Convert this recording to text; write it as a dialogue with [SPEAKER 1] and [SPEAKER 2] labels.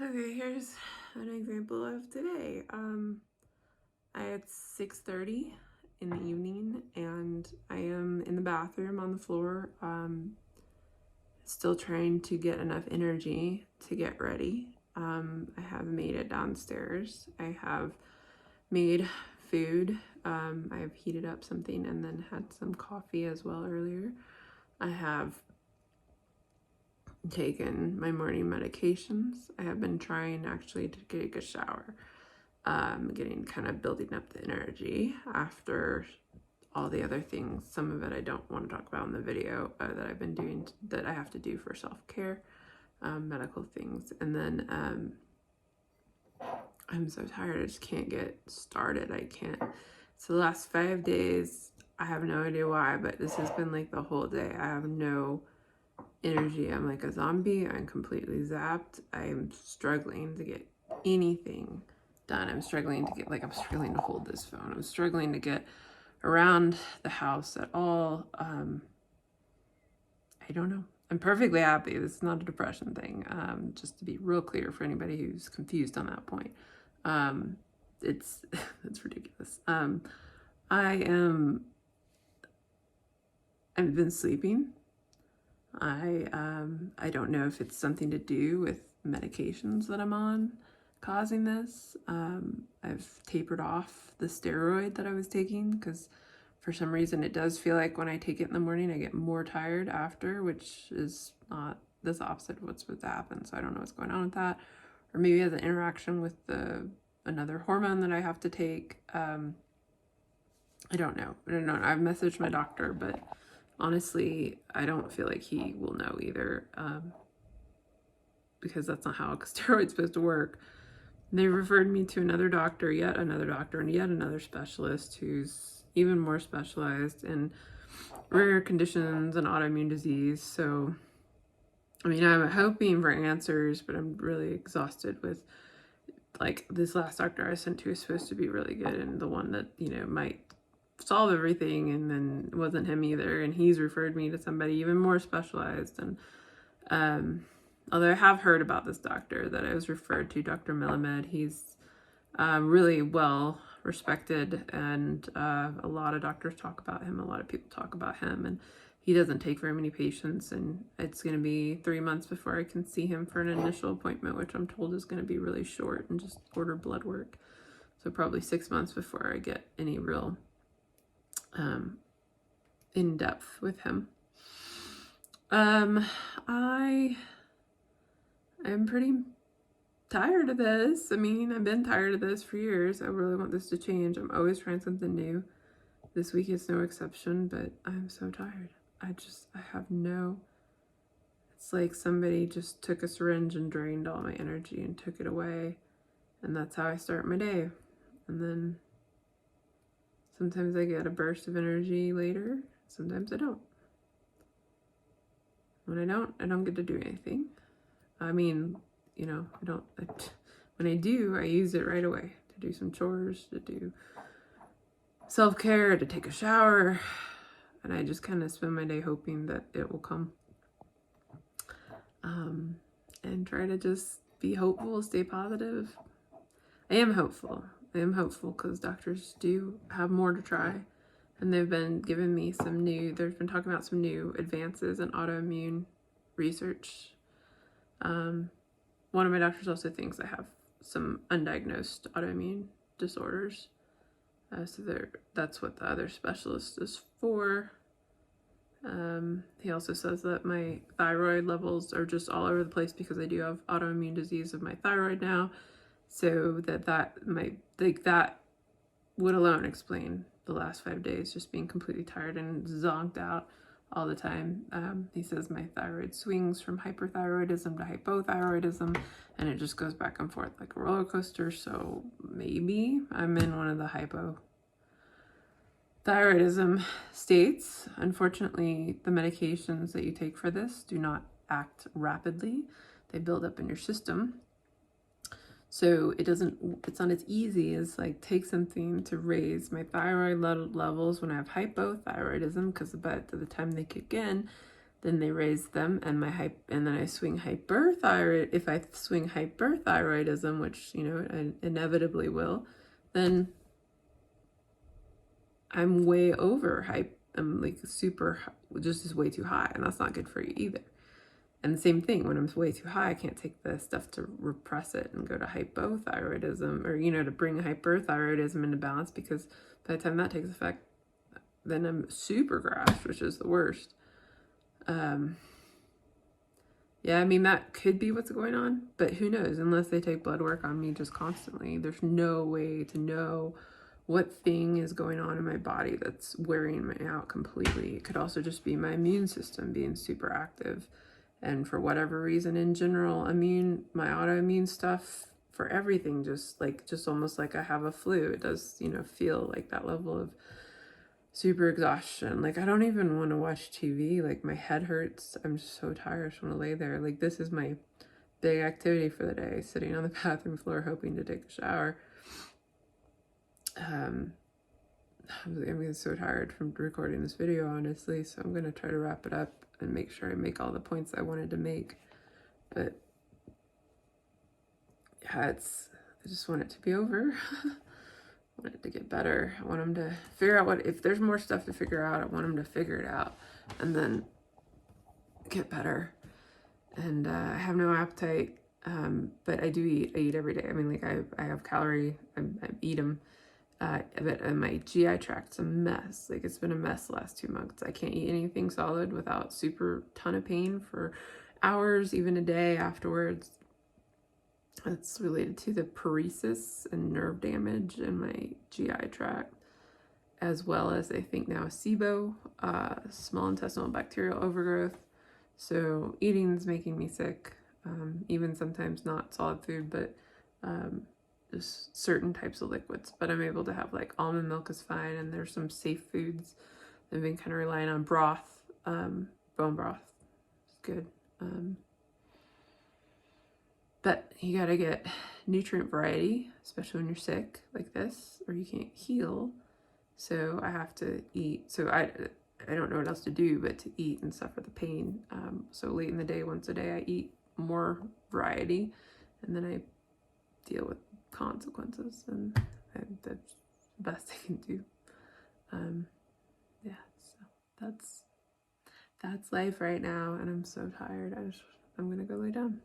[SPEAKER 1] Okay, here's an example of today. It's 6:30 in the evening and I am in the bathroom on the floor, still trying to get enough energy to get ready. I have made it downstairs. I have made food. I have heated up something and then had some coffee as well earlier. I have taken my morning medications. I have been trying actually to take a shower, getting kind of building up the energy after all the other things. Some of it I don't want to talk about in the video that I've been doing that I have to do for self-care, medical things. And then I'm so tired, I just can't get started. I can't. So the last 5 days, I have no idea why, but this has been like the whole day. I have no energy. I'm like a zombie. I'm completely zapped. I'm struggling to get anything done. I'm struggling to hold this phone. I'm struggling to get around the house at all. I don't know. I'm perfectly happy. This is not a depression thing. Just to be real clear for anybody who's confused on that point. It's it's ridiculous. I've been sleeping. I don't know if it's something to do with medications that I'm on causing this. I've tapered off the steroid that I was taking because for some reason it does feel like when I take it in the morning I get more tired after, which is not this opposite of what's supposed to happen. So I don't know what's going on with that. Or maybe it has an interaction with another hormone that I have to take. I don't know. I've messaged my doctor, but honestly, I don't feel like he will know either, because that's not how steroid's supposed to work. And they referred me to another doctor, and yet another specialist who's even more specialized in rare conditions and autoimmune disease. So, I mean, I'm hoping for answers, but I'm really exhausted with, like, this last doctor I sent to is supposed to be really good, and the one that, might solve everything, and then it wasn't him either, and he's referred me to somebody even more specialized. And although I have heard about this doctor that I was referred to, Dr. Millimed, he's really well respected, and a lot of doctors talk about him, a lot of people talk about him, and he doesn't take very many patients, and it's going to be 3 months before I can see him for an initial appointment, which I'm told is going to be really short and just order blood work. So probably 6 months before I get any real in depth with him. I am pretty tired of this. I mean, I've been tired of this for years. I really want this to change. I'm always trying something new. This week is no exception, but I'm so tired. I have no, it's like somebody just took a syringe and drained all my energy and took it away. And that's how I start my day. And then sometimes I get a burst of energy later. Sometimes I don't. When I don't get to do anything. I mean, when I do, I use it right away to do some chores, to do self-care, to take a shower, and I just kind of spend my day hoping that it will come. And try to just be hopeful, stay positive. I am hopeful because doctors do have more to try, and they've been giving me they've been talking about some new advances in autoimmune research. One of my doctors also thinks I have some undiagnosed autoimmune disorders. So that's what the other specialist is for. He also says that my thyroid levels are just all over the place because I do have autoimmune disease of my thyroid now. So that would alone explain the last 5 days just being completely tired and zonked out all the time. He says my thyroid swings from hyperthyroidism to hypothyroidism, and it just goes back and forth like a roller coaster. So maybe I'm in one of the hypothyroidism states. Unfortunately, the medications that you take for this do not act rapidly. They build up in your system. So it's not as easy as like take something to raise my thyroid levels when I have hypothyroidism, because by the time they kick in, then they raise them, and and then I swing hyperthyroid. If I swing hyperthyroidism, which I inevitably will, then I'm way over hype. I'm like just is way too high, and that's not good for you either. And the same thing, when I'm way too high, I can't take the stuff to repress it and go to hypothyroidism, or to bring hyperthyroidism into balance, because by the time that takes effect, then I'm super crashed, which is the worst. Yeah, I mean, that could be what's going on, but who knows? Unless they take blood work on me just constantly, there's no way to know what thing is going on in my body that's wearing me out completely. It could also just be my immune system being super active. And for whatever reason, in general, my autoimmune stuff for everything, just almost like I have a flu. It does, feel like that level of super exhaustion. Like, I don't even want to watch TV. Like, my head hurts. I'm just so tired. I just want to lay there. Like, this is my big activity for the day, sitting on the bathroom floor hoping to take a shower. I'm getting so tired from recording this video, honestly, so I'm going to try to wrap it up and make sure I make all the points I wanted to make. But yeah, I just want it to be over. I want it to get better. I want them to figure out if there's more stuff to figure out, I want them to figure it out and then get better. And I have no appetite, but I do eat. I eat every day. I mean, like, I have calorie, I eat them. But my GI tract's a mess. Like, it's been a mess the last 2 months. I can't eat anything solid without super ton of pain for hours, even a day afterwards. It's related to the paresis and nerve damage in my GI tract, as well as I think now SIBO, small intestinal bacterial overgrowth. So eating's making me sick, even sometimes not solid food, but just certain types of liquids. But I'm able to have, like, almond milk is fine, and there's some safe foods. I've been kind of relying on broth, bone broth. It's good. But you gotta get nutrient variety, especially when you're sick like this, or you can't heal. So I have to eat. So I don't know what else to do but to eat and suffer the pain. So late in the day, once a day, I eat more variety, and then I deal with consequences, and that's the best I can do. Yeah, so that's life right now, and I'm so tired. I'm gonna go lay down.